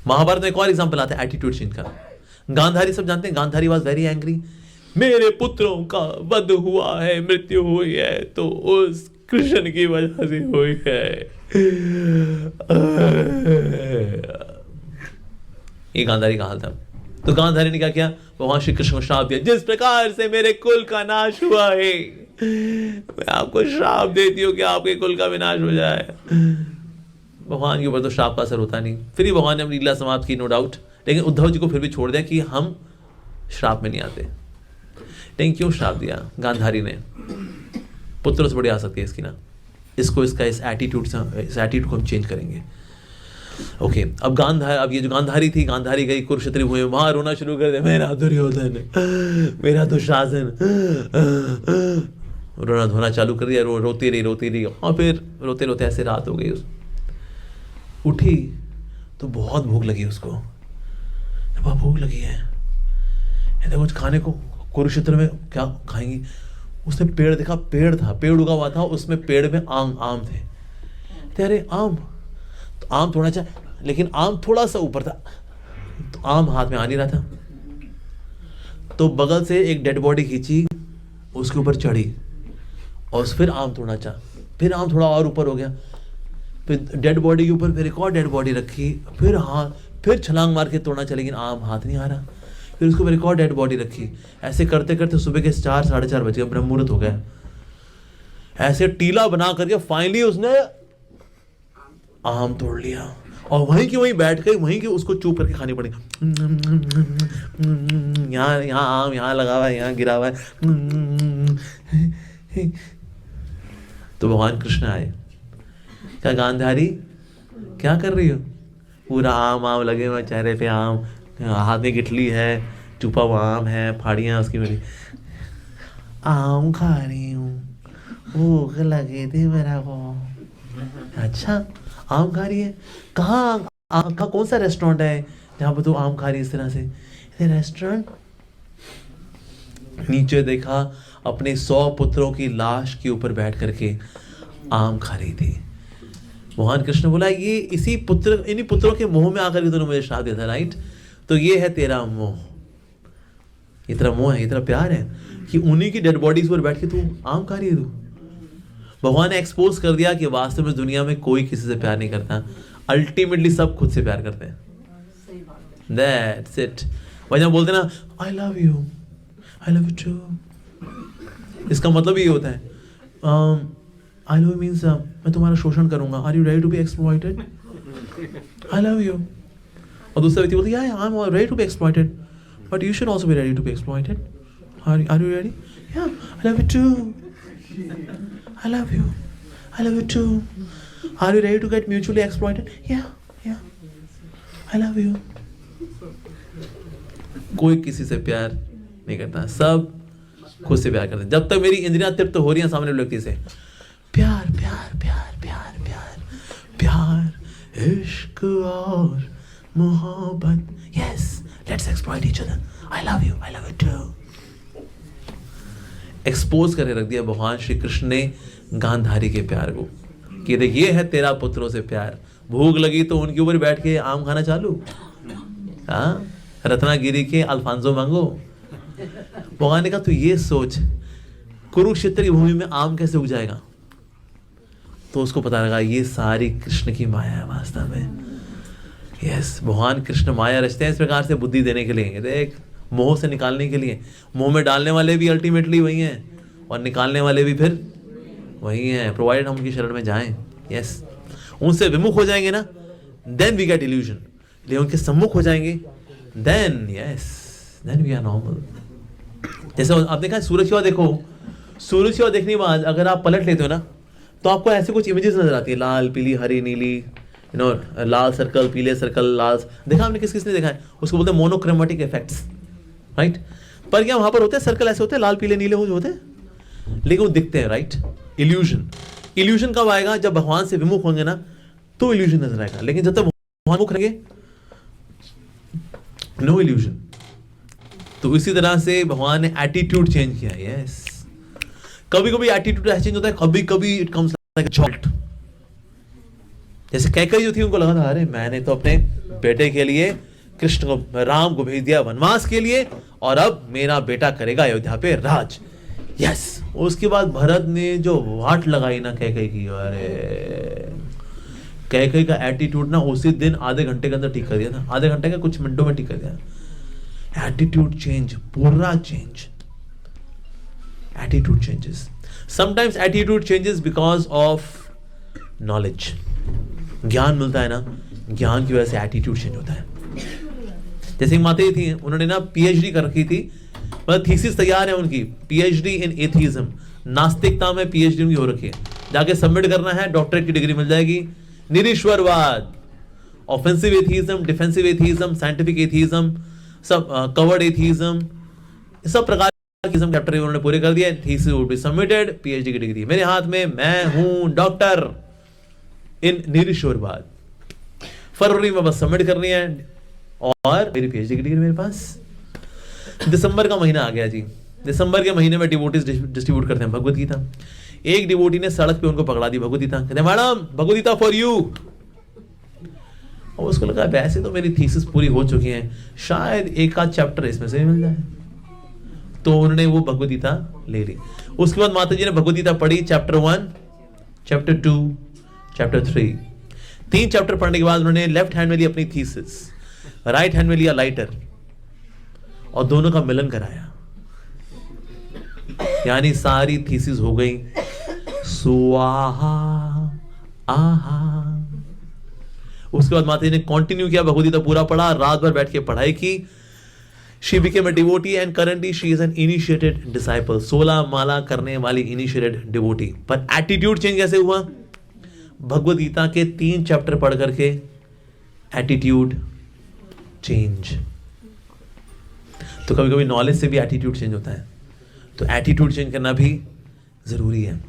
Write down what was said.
महाभारत में एक और एग्जांपल आता है एटीट्यूड चेंज का। गांधारी सब जानते हैं, गांधारी वाज वेरी एंग्री, मेरे पुत्रों का वध हुआ है, मृत्यु हुई है तो उस कृष्ण की वजह से हुई है। ये गांधारी का हाल था। तो गांधारी ने क्या किया, भगवान श्री कृष्ण को श्राप दिया, जिस प्रकार से मेरे कुल का नाश हुआ है मैं आपको श्राप देती हूँ कि आपके कुल का विनाश हो जाए। भगवान के ऊपर तो श्राप का असर होता नहीं, फिर ही भगवान ने अपनी लीला समाप्त की, नो डाउट, लेकिन उद्धव जी को फिर भी छोड़ दिया कि हम श्राप में नहीं आते। लेकिन क्यों श्राप दिया गांधारी ने? पुत्रों से बड़ी आ सकती है इसकी ना, इसको इसका इस एटीट्यूड को हम चेंज करेंगे। ओके, अब ये जो गांधारी थी, गांधारी गई कुरुक्षेत्र भूमि में, वहां रोना शुरू कर दिया, मेरा दुर्योधन, मेरा दुशासन, रोना धोना चालू कर दिया, रोती रही और फिर रोते रोते ऐसे रात हो गई। उठी तो बहुत भूख लगी उसको, बहुत भूख लगी है, कुछ खाने को, कुरुक्षेत्र में क्या खाएंगी? उसने पेड़ देखा, पेड़ था, पेड़ उगा हुआ था, उसमें पेड़ में आम थे। तेरे आम, तो आम तोड़ना चाहे, लेकिन आम थोड़ा सा ऊपर था, तो आम हाथ में आ नहीं रहा था। तो बगल से एक डेड बॉडी खींची, उसके ऊपर चढ़ी और फिर आम तोड़ना चाहा, फिर आम थोड़ा और ऊपर हो गया, फिर डेड बॉडी के ऊपर फिर एक और डेड बॉडी रखी, फिर छलांग मार के तोड़ना चाहिए, लेकिन आम हाथ नहीं आ रहा। फिर उसको फिर एक और डेड बॉडी रखी। ऐसे करते करते सुबह के 4 साढ़े 4 बज गए, ब्रह्म मुहूर्त हो गया। ऐसे टीला बना करके फाइनली उसने आम तोड़ लिया और वहीं की वहीं बैठ गई, वहीं की उसको चुप करके खानी पड़ी। यहाँ आम यहाँ लगा हुआ है, यहाँ गिरा हुआ है। तो भगवान कृष्ण आए, क्या गांधारी क्या कर रही हो? पूरा आम लगे हुए चेहरे पे, आम हाथ में गिटली है, चुपा हुआ आम है, फाड़ियाँ उसकी मेरी। आम खा रही हूँ, भूख लगी थी मेरा को। अच्छा आम खा रही है? कहाँ कौन सा रेस्टोरेंट है जहाँ पर तू आम खा रही है इस तरह से? रेस्टोरेंट? नीचे देखा, अपने 100 पुत्रों की लाश के ऊपर बैठ करके आम खा रही थी। भगवान कृष्ण बोला, ये इन्हीं पुत्रों के मोह में आकर के तूने मुझे श्राप दिया था, राइट? तो ये है तेरा मोह, इतना मोह है, इतना प्यार है कि उन्हीं की डेड बॉडीज पर बैठ के तू आम खा रही है। तू भगवान ने एक्सपोज कर दिया कि वास्तव में दुनिया में कोई किसी से प्यार नहीं करता, अल्टीमेटली सब खुद से प्यार करते हैं। That's it। भाई जब बोलते ना I love you too, इसका मतलब ये होता है I love you means मैं तुम्हारा शोषण करूंगा। Are you ready to be exploited? I love you। और दूसरा व्यक्ति बोलता है I'm ready to be exploited, but you should also be ready to be exploited। Are you ready? Yeah, I love you too। I love you too। Are you ready to get mutually exploited? Yeah, I love you। कोई किसी से प्यार नहीं करता, सब खुद से प्यार करते हैं। जब तक मेरी इंद्रियां तृप्त हो रही हैं सामने व्यक्ति से, प्यार प्यार प्यार प्यार प्यार प्यार, इश्क और मोहब्बत, yes, let's exploit each other। I love you too। Expose करके रख दिया भगवान श्री कृष्ण ने गांधारी के प्यार को कि देख ये है तेरा पुत्रों से प्यार। भूख लगी तो उनके ऊपर बैठ के आम खाना चालू, हाँ, रत्नागिरी के अल्फांसो मांगो। भगवान ने कहा तू ये सोच, कुरुक्षेत्र की भूमि में आम कैसे उग जाएगा? तो उसको पता लगा ये सारी कृष्ण की माया है वास्तव में। यस, भगवान कृष्ण माया रचते हैं इस प्रकार से बुद्धि देने के लिए, देख मोह से निकालने के लिए। मोह में डालने वाले भी अल्टीमेटली वही हैं और निकालने वाले भी फिर वही हैं, प्रोवाइडेड हम उनकी शरण में जाएं। यस, उनसे विमुख हो जाएंगे ना, देन वी गेट इल्यूजन। लेकिन उनके सम्मुख हो जाएंगे, then then we are normal. जैसे आप देखा सूरज की ओर देखो, सूरज की ओर देखने के बाद अगर आप पलट लेते हो ना, तो आपको ऐसे कुछ इमेजेस नजर आती है, लाल पीली हरी नीली, लाल सर्कल पीले सर्कल लाल। देखा आपने, किसने देखा है? उसको बोलते हैं मोनोक्रोमेटिक इफेक्ट्स, राइट? पर क्या वहां पर होते हैं सर्कल ऐसे होते हैं, लाल पीले नीले होते हैं, लेकिन वो दिखते हैं, राइट? इल्यूजन कब आएगा? जब भगवान से विमुख होंगे ना, तो इल्यूजन नजर आएगा। लेकिन जब तक भगवान मुख रहेंगे, नो इल्यूजन। तो इसी तरह से भगवान ने एटीट्यूड चेंज किया। यस, कभी कभी एटीट्यूड ऐसे चेंज होता है, कभी कभी इट कम्स लाइक जॉल्ट। जैसे कैकेयी जो थी, उनको लगा था अरे मैंने तो अपने बेटे के लिए कृष्ण को, राम को भेज दिया वनवास के लिए, और अब मेरा बेटा करेगा अयोध्या पे राज। यस। उसके बाद भरत ने जो वाट लगाई ना कैकेयी की, अरे कैकेयी का एटीट्यूड ना उसी दिन आधे घंटे के अंदर ठीक कर दिया था। आधे घंटे का कुछ मिनटों में ठीक कर दिया। एटीट्यूड चेंज, पूरा change. Attitude changes. Sometimes attitude changes because of knowledge. ज्ञान मिलता है ना, ज्ञान की वजह से एटीट्यूड चेंज होता है। जैसे एक माता थी, उन्होंने ना पीएचडी कर रखी थी, मतलब थीसिस तैयार है उनकी, पीएचडी इन एथीज्म, नास्तिकता में पीएचडी उनकी हो रखी है। जाके सबमिट करना है, डॉक्टरेट की डिग्री मिल जाएगी। निरीश्वरवाद, offensive atheism, defensive atheism, scientific atheism, सब कवर्ड एथीज्म, सब प्रकार के चैप्टर उन्होंने पूरे कर दिए। Thesis would be submitted, PhD की डिग्री मेरे हाथ में, मैं हूं डॉक्टर इन निरीश्वरवाद। फरवरी में बस सबमिट करनी है और मेरी पीएचडी की डिग्री मेरे पास। दिसंबर का महीना आ गया जी। दिसंबर के महीने में डिवोटीज डिस्ट्रीब्यूट करते हैं भगवत गीता। एक डिवोटी ने सड़क पे उनको पकड़ा दी भगवत गीता, कहते madam Bhagavad Gita for you. और उसको लगा वैसे तो मेरी थीसिस पूरी हो चुकी है, शायद एक आध चैप्टर इसमें से मिल जाए, तो उन्होंने वो भगवत गीता ले ली। उसके बाद माता जी ने भगवत गीता पढ़ी, चैप्टर 1, चैप्टर 2, चैप्टर 3। 3 चैप्टर पढ़ने के बाद उन्होंने लेफ्ट हैंड में ली अपनी थीसिस, राइट हैंड में लिया लाइटर, और दोनों का मिलन कराया, यानी सारी थीसिस हो गई स्वाहा आहा। उसके बाद माता जी ने कंटिन्यू किया, भगवत गीता पूरा पढ़ा, रात भर बैठ के पढ़ाई की। She became a devotee and currently she is an initiated disciple. 16 माला करने वाली initiated devotee। पर एटीट्यूड चेंज कैसे हुआ? भगवद गीता के 3 चैप्टर पढ़ करके एटीट्यूड चेंज। तो कभी कभी नॉलेज से भी एटीट्यूड चेंज होता है, तो एटीट्यूड चेंज करना भी जरूरी है।